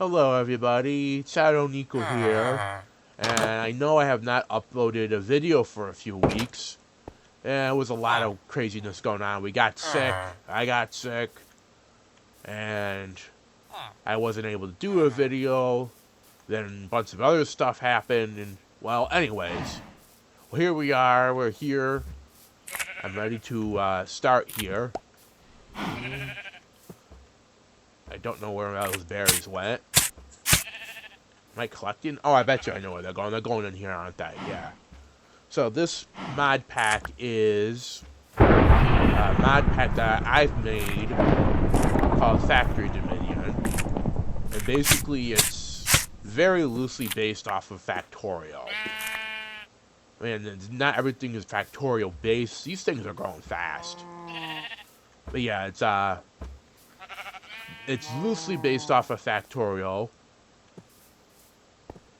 Hello everybody, Shadow Nico here, and I know I have not uploaded a video for a few weeks. There was a lot of craziness going on. We got sick, I got sick, and I wasn't able to do a video. Then a bunch of other stuff happened, and well, anyways, well, here we are, we're here. I'm ready to start here. I don't know where those berries went. Am I collecting? Oh, I bet you I know where they're going. They're going in here, aren't they? Yeah. So this mod pack is a mod pack that I've made called Factory Dominion. And basically it's very loosely based off of Factorio. And not everything is Factorio based. These things are growing fast. But yeah, it's loosely based off of Factorio.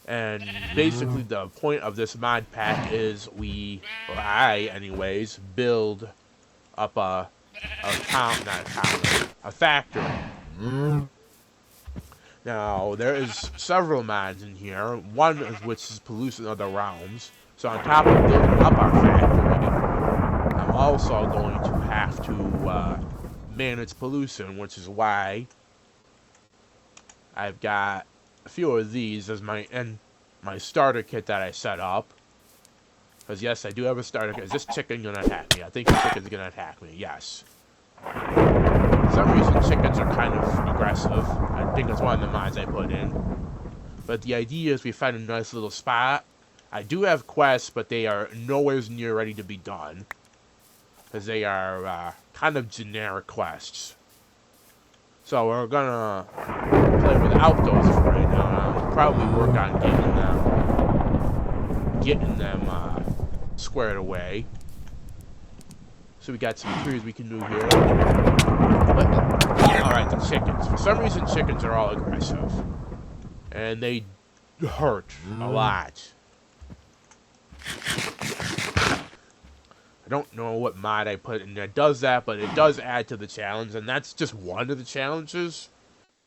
And basically the point of this mod pack is I anyways, build up a factory. Now, there is several mods in here, one of which is pollution of the realms. So on top of building up our factory, I'm also going to have to manage pollution, which is why I've got a few of these as my starter kit that I set up. Because yes, I do have a starter kit. Is this chicken gonna attack me? I think the chicken's gonna attack me. Yes. For some reason, chickens are kind of aggressive. I think it's one of the mods I put in. But the idea is we find a nice little spot. I do have quests, but they are nowhere near ready to be done. Because they are kind of generic quests. So we're gonna play without those for right now. I'll probably work on getting them squared away. So we got some trees we can do here. Alright, the chickens. For some reason, chickens are all aggressive. And they hurt a lot. I don't know what mod I put in there does that, but it does add to the challenge, and that's just one of the challenges.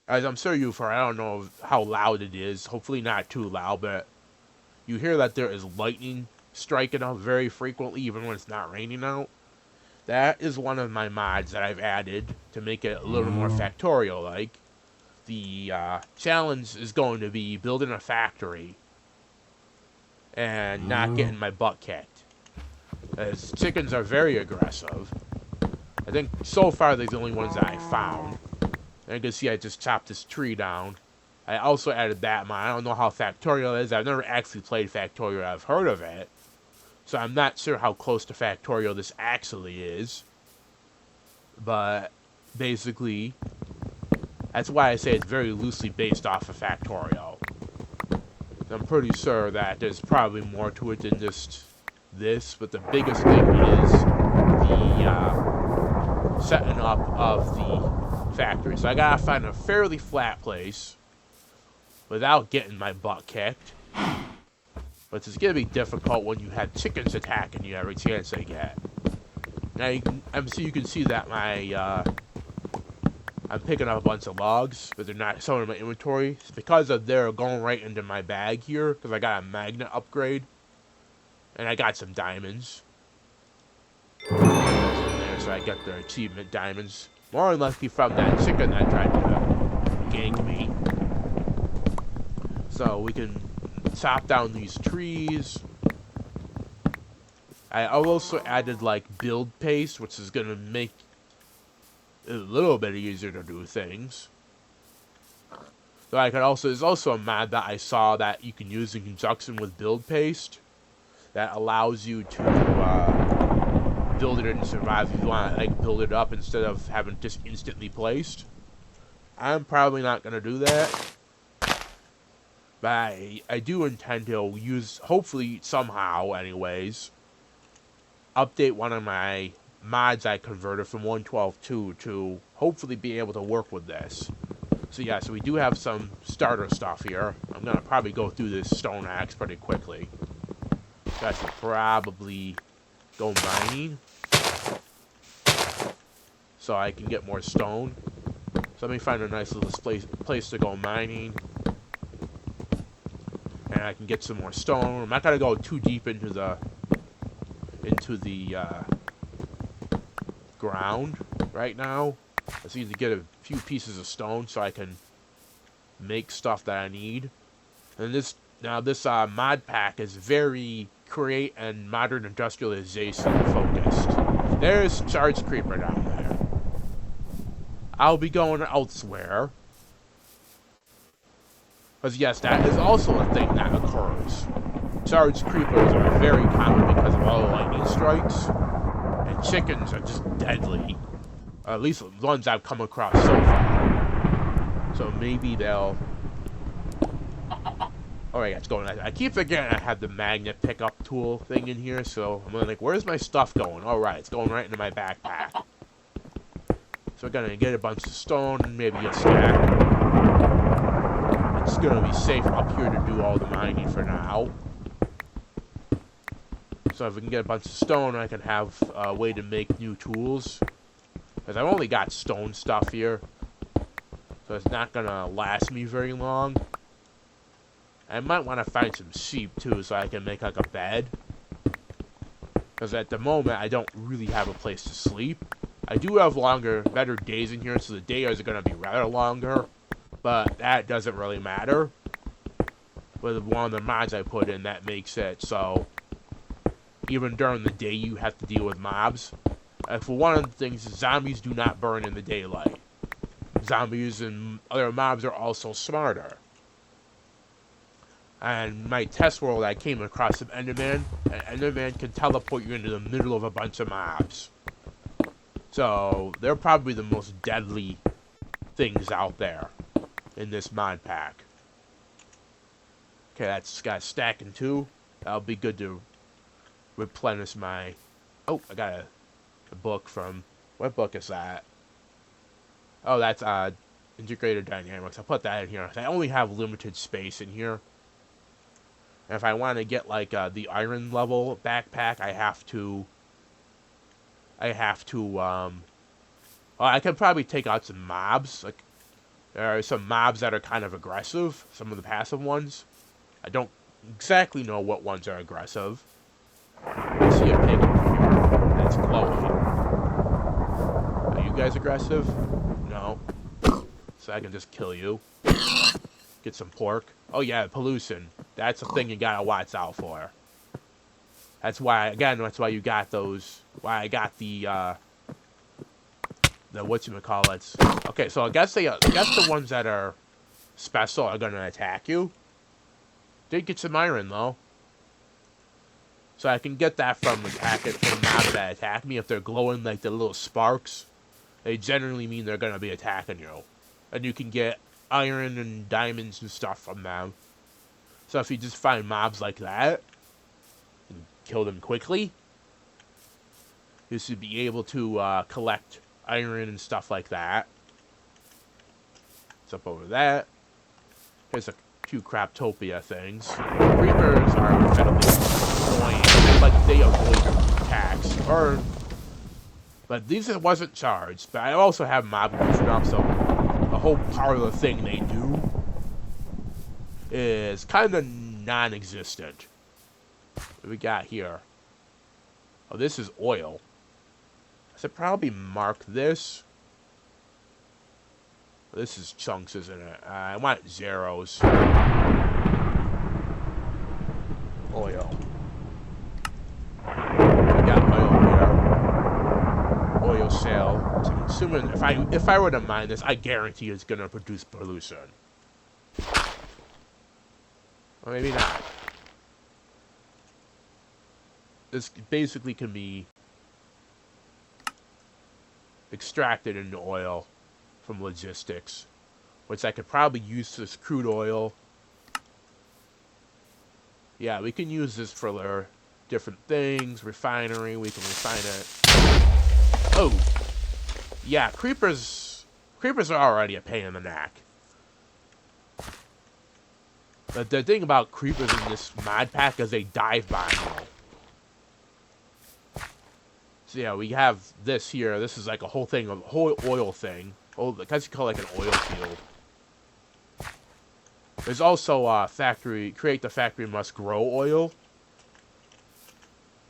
As I'm sure you've heard, I don't know how loud it is, hopefully not too loud, but you hear that there is lightning striking out very frequently, even when it's not raining out. That is one of my mods that I've added to make it a little more Factorio-like. The challenge is going to be building a factory and not getting my butt kicked. As chickens are very aggressive. I think so far they're the only ones that I found. And you can see I just chopped this tree down. I also added that mod. I don't know how Factorio is. I've never actually played Factorio. I've heard of it. So I'm not sure how close to Factorio this actually is. But basically, that's why I say it's very loosely based off of Factorio. I'm pretty sure that there's probably more to it than just this, but the biggest thing is the setting up of the factory. So I gotta find a fairly flat place without getting my butt kicked. But it's gonna be difficult when you have chickens attacking you every chance they get. Now you can see that I'm picking up a bunch of logs, but they're not showing in my inventory. It's because of they're going right into my bag here, because I got a magnet upgrade. And I got some diamonds. There, so I got the achievement diamonds. More than likely from that chicken that tried to gank me. So we can chop down these trees. I also added like build paste, which is gonna make it a little bit easier to do things. So I could also, there's also a mod that I saw that you can use in conjunction with build paste. That allows you to build it and survive if you want to like build it up instead of having just instantly placed. I'm probably not going to do that. But I do intend to use, hopefully somehow anyways, update one of my mods I converted from 1.12.2 to hopefully be able to work with this. So yeah, so we do have some starter stuff here. I'm going to probably go through this stone axe pretty quickly. So I should probably go mining so I can get more stone. So let me find a nice little place to go mining. And I can get some more stone. I'm not gonna go too deep into the ground right now. I just need to get a few pieces of stone so I can make stuff that I need. And this mod pack is very create and modern industrialization focused. There's Charge Creeper down there. I'll be going elsewhere. Because yes, that is also a thing that occurs. Charge Creepers are very common because of all the lightning strikes. And chickens are just deadly. Or at least the ones I've come across so far. So maybe they'll... Oh yeah, it's going. I keep forgetting I have the magnet pickup tool thing in here, so I'm like, where's my stuff going? Alright, it's going right into my backpack. So we're gonna get a bunch of stone, maybe a stack. It's gonna be safe up here to do all the mining for now. So if we can get a bunch of stone, I can have a way to make new tools. Because I've only got stone stuff here. So it's not gonna last me very long. I might want to find some sheep too, so I can make like a bed. Because at the moment, I don't really have a place to sleep. I do have better days in here, so the days are going to be rather longer. But that doesn't really matter. With one of the mods I put in, that makes it so even during the day, you have to deal with mobs. For one of the things, zombies do not burn in the daylight. Zombies and other mobs are also smarter. And my test world, I came across some Enderman, and Enderman can teleport you into the middle of a bunch of mobs. So, they're probably the most deadly things out there in this mod pack. Okay, that's got a stack in 2. That'll be good to replenish my... Oh, I got a book from... What book is that? Oh, that's Integrated Dynamics. I'll put that in here. I only have limited space in here. And if I want to get like the iron level backpack, I can probably take out some mobs. Like there are some mobs that are kind of aggressive. Some of the passive ones. I don't exactly know what ones are aggressive. I see a pig that's glowing. Are you guys aggressive? No. So I can just kill you. Get some pork. Oh yeah, pollution. That's a thing you gotta watch out for. That's why, again, that's why you got those. Why I got the whatchamacallits. Okay, so I guess the ones that are special are gonna attack you. Did get some iron though, so I can get that from mobs that attack me. If they're glowing like the little sparks, they generally mean they're gonna be attacking you, and you can get iron and diamonds and stuff from them. So if you just find mobs like that and kill them quickly, you should be able to collect iron and stuff like that. It's up over that. Here's a few Craptopia things. Creepers are incredibly annoying, but they avoid attacks. But these wasn't charged. But I also have mob stuff, so the whole part of the thing they do is kind of non-existent. What do we got here? Oh, this is oil. I should probably mark this. This is chunks, isn't it? I want zeros. Oil. We got oil here. Oil sale. So assuming if I were to mine this, I guarantee it's gonna produce pollution. Or maybe not. This basically can be extracted into oil from logistics, which I could probably use this crude oil. Yeah, we can use this for different things. Refinery, we can refine it. Oh, yeah, creepers are already a pain in the neck. But the thing about creepers in this mod pack is they dive bomb you. So yeah, we have this here. This is like a whole oil thing. I guess you call it like an oil field. There's also create the factory must grow oil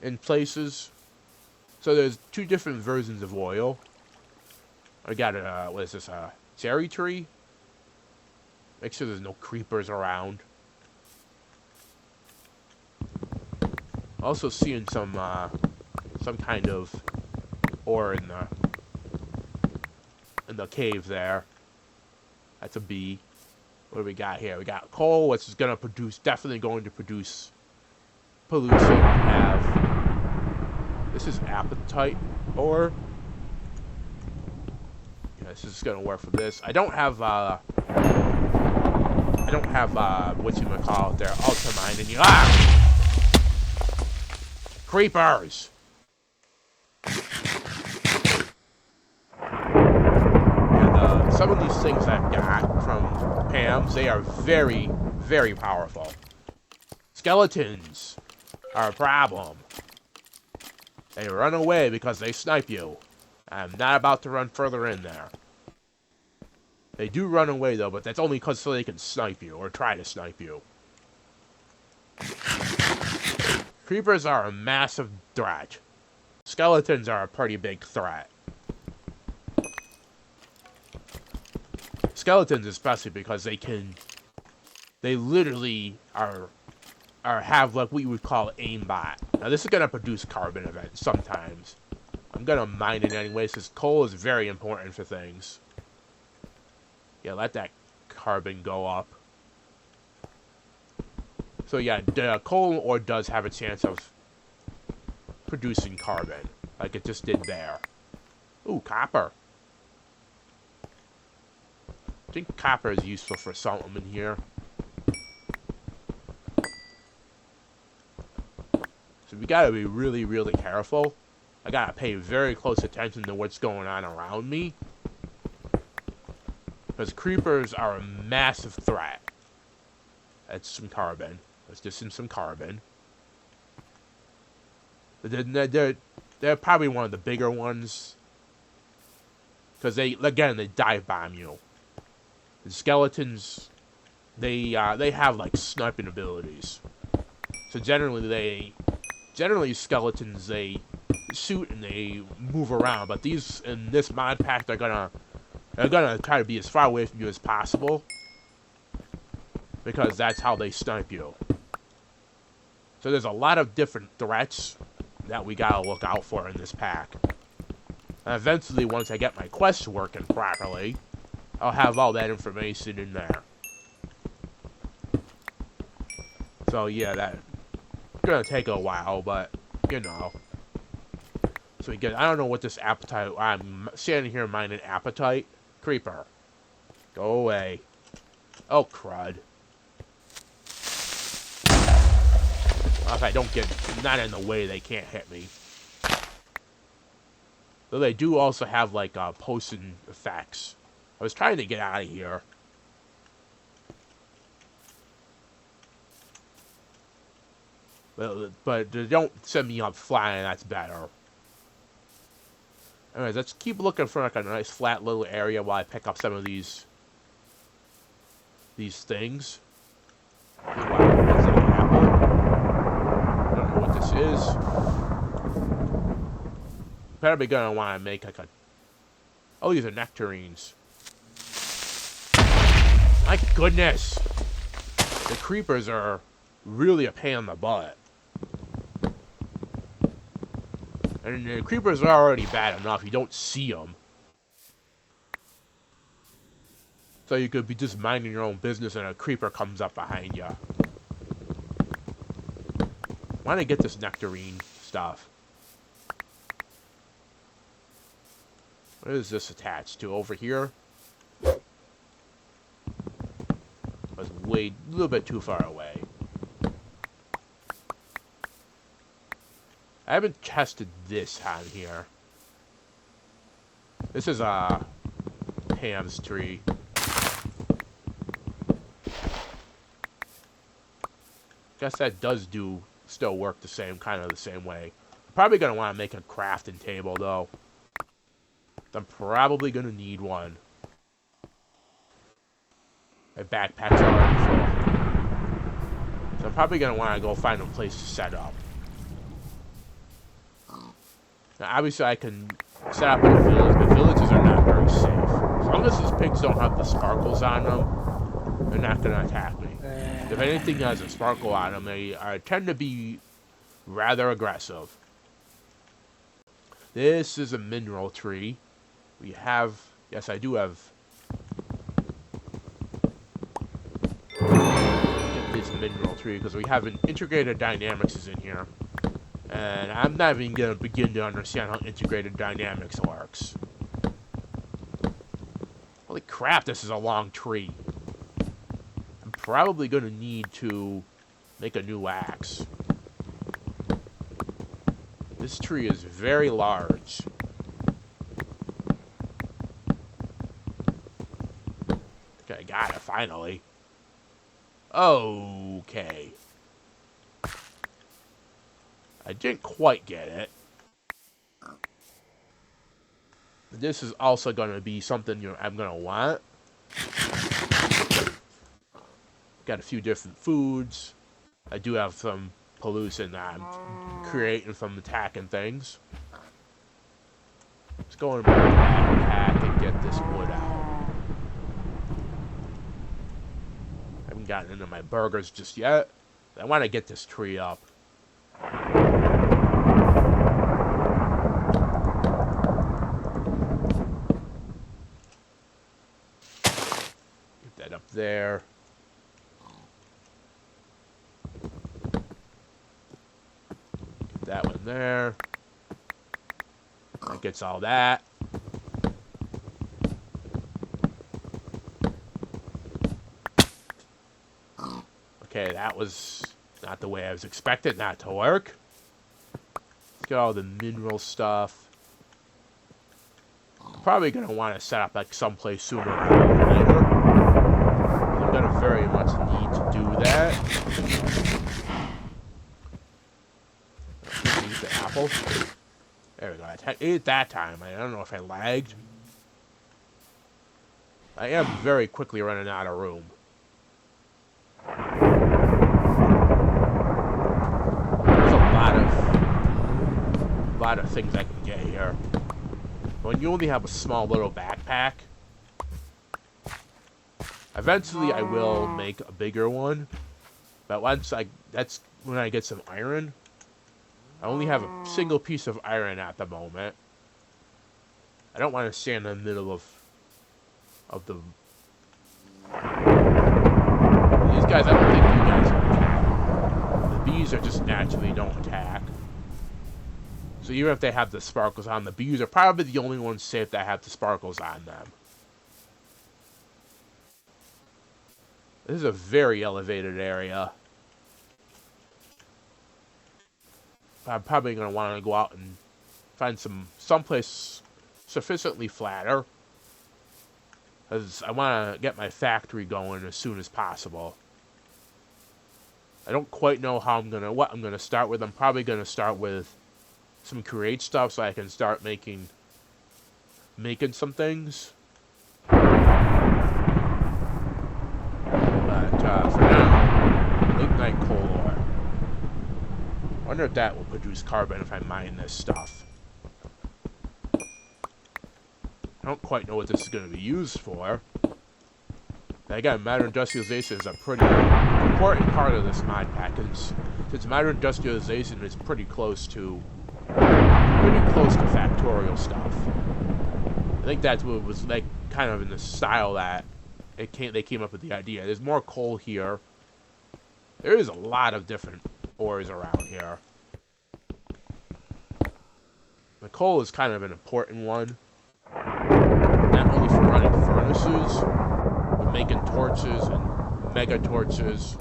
in places. So there's 2 different versions of oil. I got what is this, cherry tree? Make sure there's no creepers around. Also seeing some kind of ore in the cave there. That's a B. What do we got here? We got coal, which is definitely going to produce pollution. This is apatite ore. Yeah, this is gonna work for this. I don't have what you might call it there, ultramine in you. Creepers! And some of these things I've got from Pam's, they are very, very powerful. Skeletons are a problem. They run away because they snipe you. I'm not about to run further in there. They do run away though, but that's only because so they can snipe you, or try to snipe you. Creepers are a massive threat. Skeletons are a pretty big threat. Skeletons especially because they literally have what we would call aimbot. Now this is gonna produce carbon events sometimes. I'm gonna mine it anyways, because coal is very important for things. Yeah, let that carbon go up. So yeah, the coal ore does have a chance of producing carbon, like it just did there. Ooh, copper. I think copper is useful for something in here. So we gotta be really, really careful. I gotta pay very close attention to what's going on around me. Because creepers are a massive threat. That's some carbon. Let's just in some carbon. They're probably one of the bigger ones. Because they dive bomb you. The skeletons, they have like sniping abilities. So generally skeletons, they shoot and they move around. But these in this mod pack, they're gonna try to be as far away from you as possible. Because that's how they snipe you. So there's a lot of different threats that we gotta look out for in this pack. And eventually, once I get my quests working properly, I'll have all that information in there. So yeah, that's gonna take a while, but you know. So we get. I don't know what this appetite. I'm standing here mining appetite. Creeper, go away. Oh crud. If I don't get not in the way, they can't hit me. Though they do also have like potion effects. I was trying to get out of here. But they don't send me up flying, that's better. Anyways, let's keep looking for like a nice flat little area while I pick up some of these things. Wow, is that an apple? I don't know what this is. Probably gonna want to make like a... Oh, these are nectarines. My goodness! The creepers are really a pain in the butt. And the creepers are already bad enough, you don't see them. So you could be just minding your own business and a creeper comes up behind you. Why don't I get this nectarine stuff? What is this attached to over here? I was a little bit too far away. I haven't tested this on here. This is Pam's tree. Guess that does still work the same way. I'm probably gonna want to make a crafting table though. I'm probably gonna need one. My backpack's already full. So I'm probably going to want to go find a place to set up. Now, obviously, I can set up in a village, but villages are not very safe. As long as these pigs don't have the sparkles on them, they're not going to attack me. If anything has a sparkle on them, they tend to be rather aggressive. This is a mineral tree. We have... Yes, I do have... this mineral tree, because we have an integrated dynamics is in here. And I'm not even going to begin to understand how integrated dynamics works. Holy crap, this is a long tree. I'm probably going to need to make a new axe. This tree is very large. Okay, I got it, finally. Okay. I didn't quite get it. This is also going to be something I'm going to want. Got a few different foods. I do have some pollution that I'm creating from attacking things. Let's go into my backpack and get this wood out. I haven't gotten into my burgers just yet. I want to get this tree up. Get that up there. Get that one there. That gets all that. Okay, that was not the way I was expecting that to work. Let's get all the mineral stuff. I'm probably going to want to set up like someplace sooner rather than later. I'm going to very much need to do that. Use the apple. There we go. I ate it that time. I don't know if I lagged. I am very quickly running out of room. There's a lot of things I can get here. When you only have a small little backpack, eventually I will make a bigger one. But that's when I get some iron. I only have a single piece of iron at the moment. I don't want to stand in the middle of the... These guys, I don't think you guys are attack. The bees are just naturally don't attack. So even if they have the sparkles on, the bees are probably the only ones safe that have the sparkles on them. This is a very elevated area. I'm probably going to want to go out and find someplace sufficiently flatter. Because I want to get my factory going as soon as possible. I don't quite know what I'm going to start with. I'm probably going to start with some create stuff so I can start making some things. But for now, lignite coal ore. I wonder if that will produce carbon if I mine this stuff. I don't quite know what this is going to be used for. Again, modern industrialization is a pretty important part of this mod pack. Since modern industrialization is pretty close to Factorio stuff. I think that's what was like kind of in the style that they came up with the idea. There's more coal here. There is a lot of different ores around here. The coal is kind of an important one. Not only for running furnaces, but making torches and mega torches.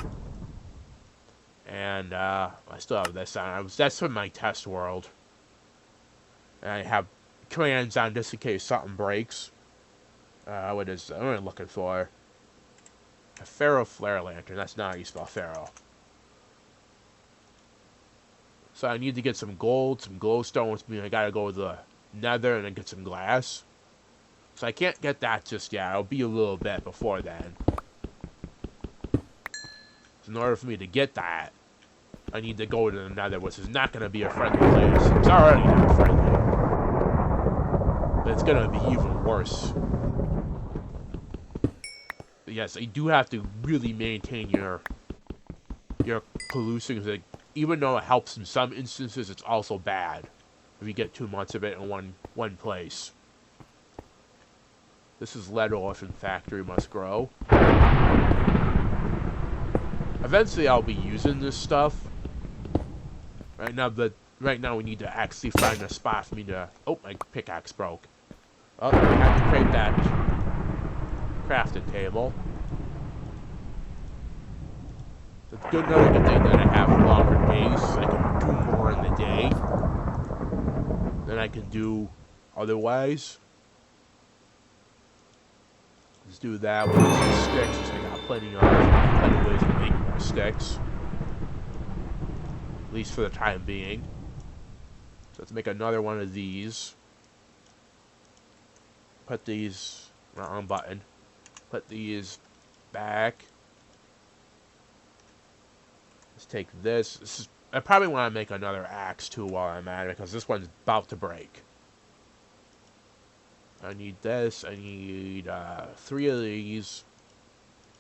And I still have this on. That's from my test world. And I have commands on just in case something breaks. What is I'm really looking for? A ferro flare lantern. That's not how you spell ferro. So I need to get some gold, some glowstone, which means I gotta go to the nether and then get some glass. So I can't get that just yet. It'll be a little bit before then. in order for me to get that, I need to go to the Nether, which is not going to be a friendly place. It's already not friendly. But it's going to be even worse. But yes, you do have to really maintain your pollution, because even though it helps in some instances, it's also bad if you get too much of it in one place. This is lead ore and factory must grow. Eventually I'll be using this stuff. Right now we need to actually find a spot for me to... Oh, my pickaxe broke. Oh, I have to create that crafting table. It's another good thing that I have longer days, so I can do more in the day than I can do otherwise. Let's do that with some sticks, which I got plenty of ways to make more sticks. At least for the time being. So let's make another one of these. Put these... wrong button. Put these back. Let's take this. I probably want to make another axe too while I'm at it, because this one's about to break. I need this. I need 3 of these.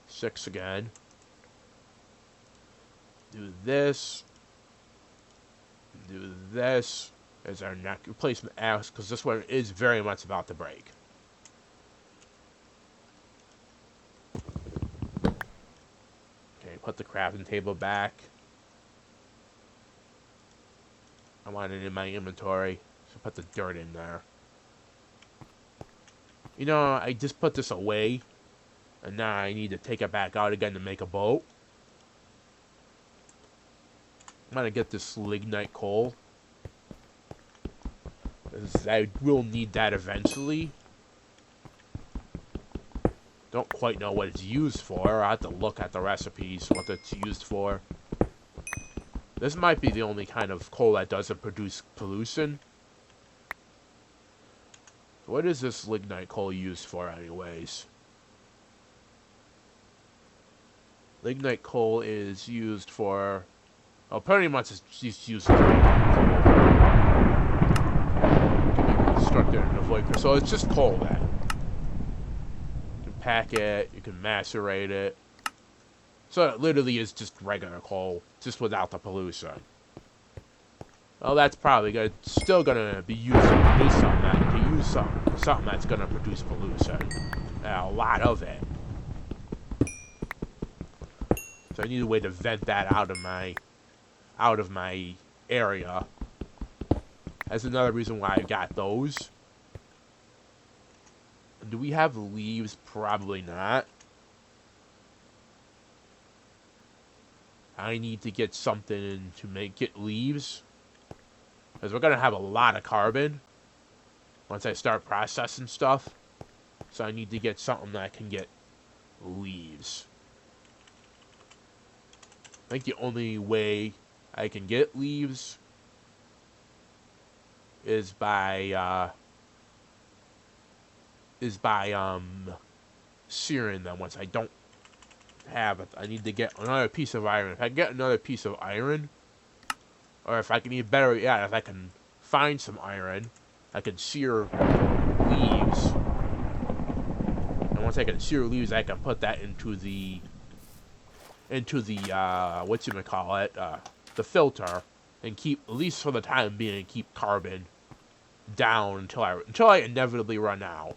6 again. Do this. Do this as our next replacement axe, because this one is very much about to break. Okay, put the crafting table back. I want it in my inventory, so put the dirt in there. You know, I just put this away, and now I need to take it back out again to make a boat. I'm gonna get this lignite coal, because I will need that eventually. Don't quite know what it's used for. I have to look at the recipes, what it's used for. This might be the only kind of coal that doesn't produce pollution. What is this lignite coal used for anyways? Lignite coal is used for... oh, pretty much it's used for coal. Constructed in a void. So it's just coal then. You can pack it, you can macerate it. So it literally is just regular coal, just without the pollution. Well, that's probably good. Still gonna be used to produce something that's gonna produce pollution. A lot of it. So I need a way to vent that out of my area. That's another reason why I got those. Do we have leaves? Probably not. I need to get something to get leaves. Because we're going to have a lot of carbon once I start processing stuff. So I need to get something that can get leaves. I think the only way I can get leaves is by searing them once I don't have it. I need to get another piece of iron. If I get another piece of iron, or if I can even better, yeah, if I can find some iron, I can sear leaves. And once I can sear leaves, I can put that into the whatchamacallit, the filter, and keep, at least for the time being, keep carbon down until I inevitably run out.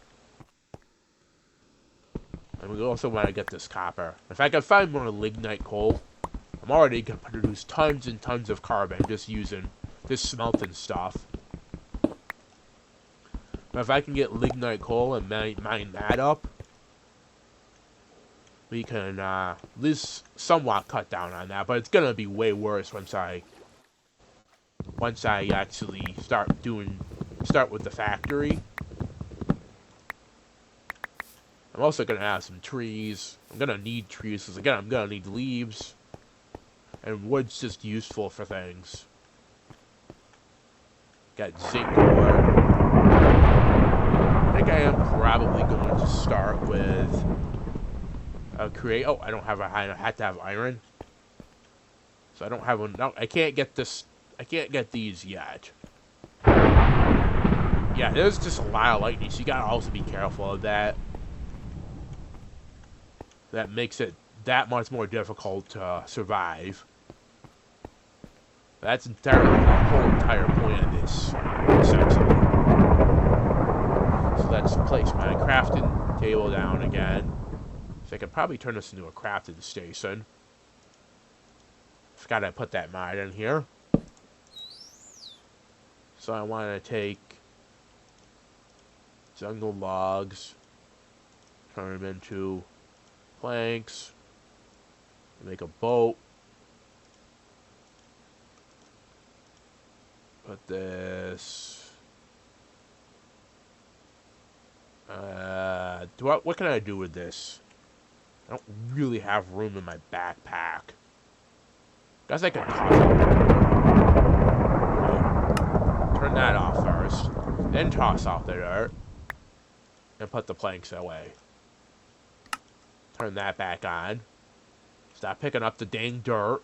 And we also want to get this copper. If I can find more lignite coal, I'm already going to produce tons and tons of carbon just using this smelting stuff. But if I can get lignite coal and mine that up, we can at least somewhat cut down on that. But it's going to be way worse once I actually start with the factory. I'm also going to have some trees. I'm going to need trees because, again, I'm going to need leaves. And wood's just useful for things. Got zinc ore. I think I am probably going to start with... I don't have I have to have iron. So I don't have one. No, I can't get this. I can't get these yet. Yeah, there's just a lot of lightning, so you gotta also be careful of that. That makes it that much more difficult to survive. That's entirely the whole entire point of this section. So let's place my crafting table down again. So I could probably turn this into a crafting station. Forgot I put that mod in here. So I want to take jungle logs, turn them into planks, make a boat. Put this. What can I do with this? I don't really have room in my backpack. Guess I can toss out the dirt. Turn that off first. Then toss off the dirt. And put the planks away. Turn that back on. Stop picking up the dang dirt.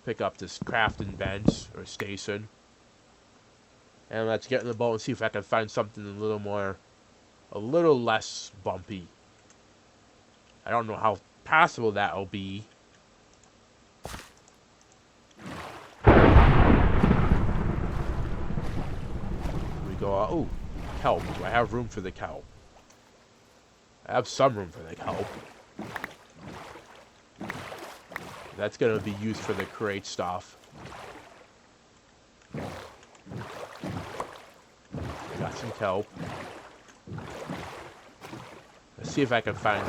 Pick up this crafting bench or station. And let's get in the boat and see if I can find something a little less bumpy. I don't know how possible that will be. We go, oh, kelp. Do I have room for the kelp? I have some room for the kelp. That's going to be used for the crate stuff. Got some kelp. Let's see if I can find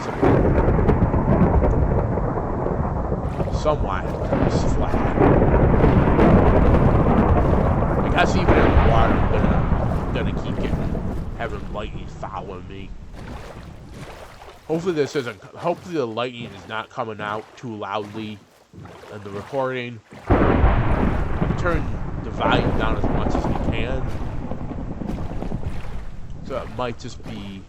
some wires flat. I guess even in the water, I'm gonna keep having lightning following me. Hopefully hopefully the lightning is not coming out too loudly in the recording. I'll turn the volume down as much as we can. So it might just be...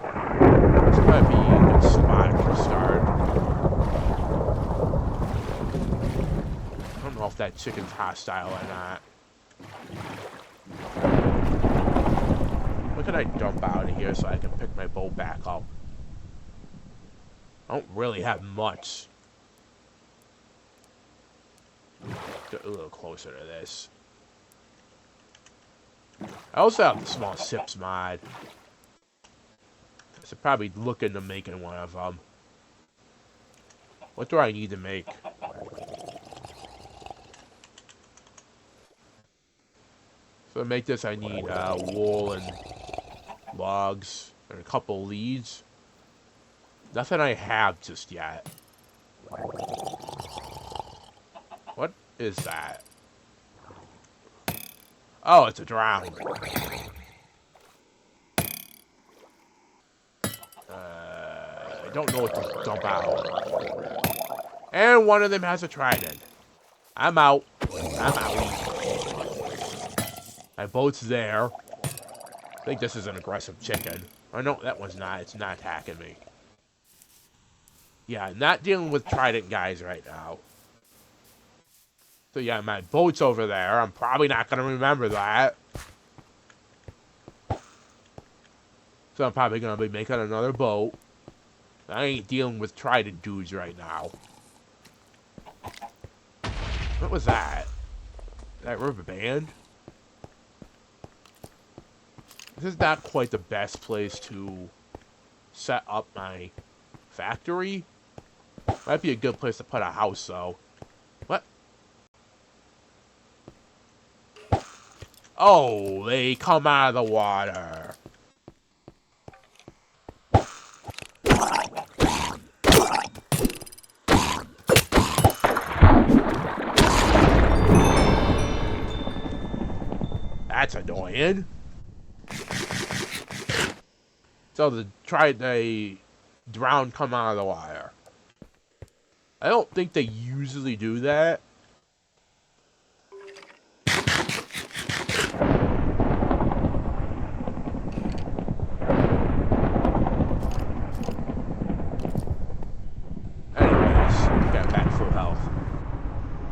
This might be a good spot to start. I don't know if that chicken's hostile or not. What can I dump out of here so I can pick my boat back up? I don't really have much. Get a little closer to this. I also have the small sips mod. I should probably look into making one of them. What do I need to make? So to make this I need wool and logs and a couple leads. Nothing I have just yet. What is that? Oh, it's a drown. I don't know what to dump out. And one of them has a trident. I'm out. I'm out. My boat's there. I think this is an aggressive chicken. Oh no, that one's not. It's not attacking me. Yeah, not dealing with trident guys right now. So yeah, my boat's over there. I'm probably not going to remember that. So I'm probably going to be making another boat. I ain't dealing with trident dudes right now. What was that? That rubber band? This is not quite the best place to set up my factory. Might be a good place to put a house, though. What? Oh, they come out of the water. That's annoying. So the drown come out of the wire. I don't think they usually do that.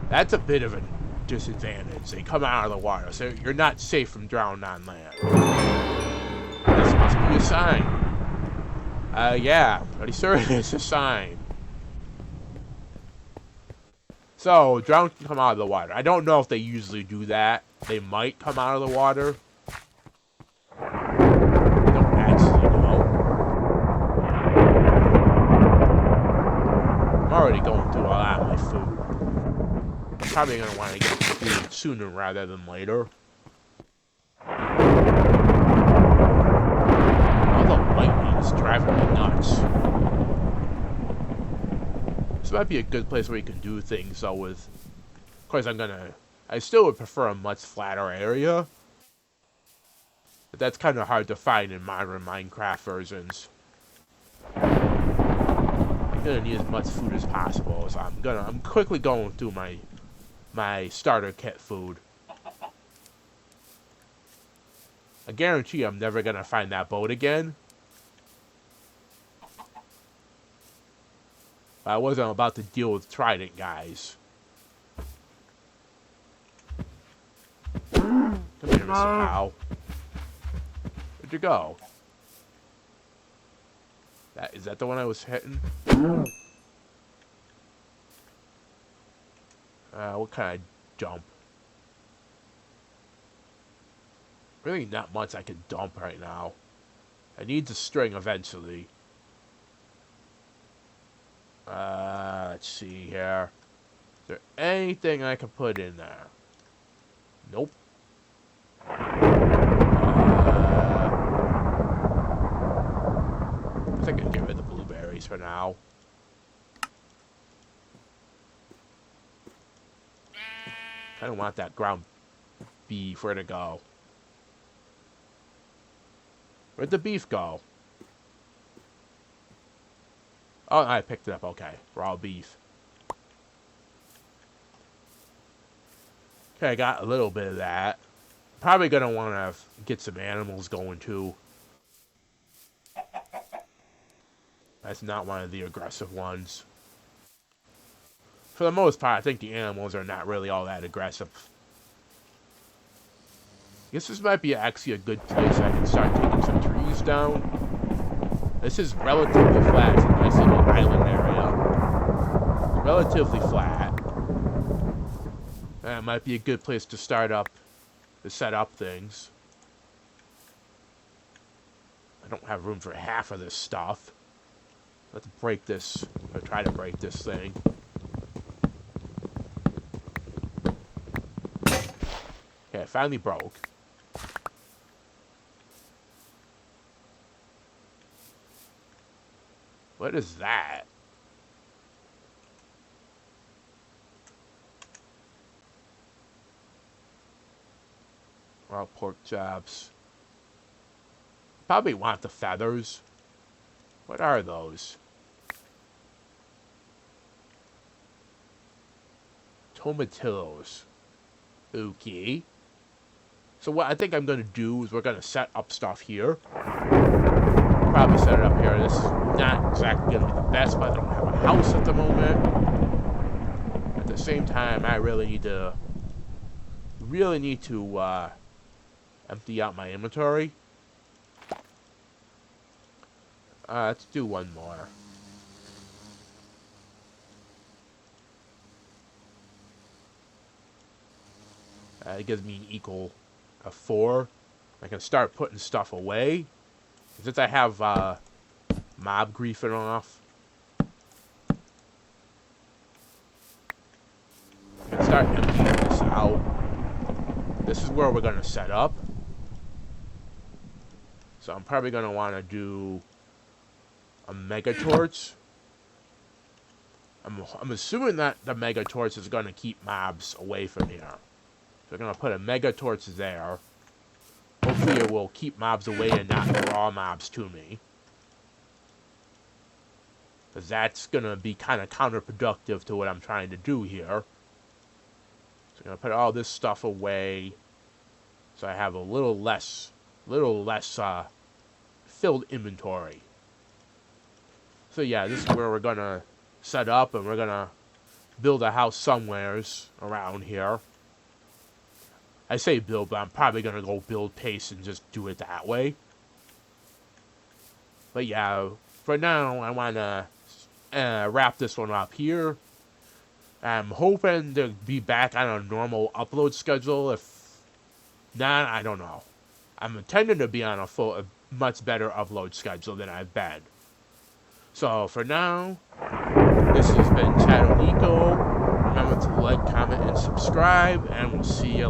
That's a bit of a disadvantage. They come out of the water, so you're not safe from drowning on land. This must be a sign. Yeah, pretty sure it's a sign. So, drown can come out of the water. I don't know if they usually do that. They might come out of the water. I don't actually know. I'm already going through a lot of my food. I'm probably going to want to get food sooner rather than later. All the lightning is driving me nuts. This might be a good place where you can do things, though, with... Of course, I still would prefer a much flatter area. But that's kind of hard to find in modern Minecraft versions. I'm gonna need as much food as possible, so I'm quickly going through my starter kit food. I guarantee I'm never gonna find that boat again. I wasn't about to deal with Trident guys. Come here, Mr. Cow. Where'd you go? Is that the one I was hitting? What kind of dump? Really not much I can dump right now. I need the string eventually. Let's see here. Is there anything I can put in there? Nope. I think I can get rid of the blueberries for now. I don't want that ground beef. Where'd it go? Where'd the beef go? Oh, I picked it up. Okay. Raw beef. Okay, I got a little bit of that. Probably going to want to get some animals going, too. That's not one of the aggressive ones. For the most part, I think the animals are not really all that aggressive. I guess this might be actually a good place I can start taking some trees down. This is relatively flat. It's a nice little island area. Relatively flat. That might be a good place to start up, to set up things. I don't have room for half of this stuff. Let's break this, or try to break this thing. Okay, it finally broke. What is that? Raw pork chops. Probably want the feathers. What are those? Tomatillos. Okay. So what I think I'm going to do is we're going to set up stuff here. Probably set it up here. This is not exactly going to be the best, but I don't have a house at the moment. At the same time, I really need to empty out my inventory. Let's do one more. It gives me an equal of 4. I can start putting stuff away. Since I have mob griefing off, I can start emptying this out. This is where we're going to set up. So I'm probably going to want to do a mega torch. I'm assuming that the mega torch is going to keep mobs away from here. So we're going to put a mega torch there. Hopefully it will keep mobs away and not draw mobs to me. Because that's going to be kind of counterproductive to what I'm trying to do here. So I'm going to put all this stuff away. So I have a little less filled inventory. So yeah, this is where we're going to set up, and we're going to build a house somewheres around here. I say build, but I'm probably going to go build pace and just do it that way. But yeah, for now, I want to wrap this one up here. I'm hoping to be back on a normal upload schedule. If not, I don't know. I'm intending to be on a much better upload schedule than I've been. So for now, this has been Shadow Nico. Remember to like, comment, and subscribe, and we'll see you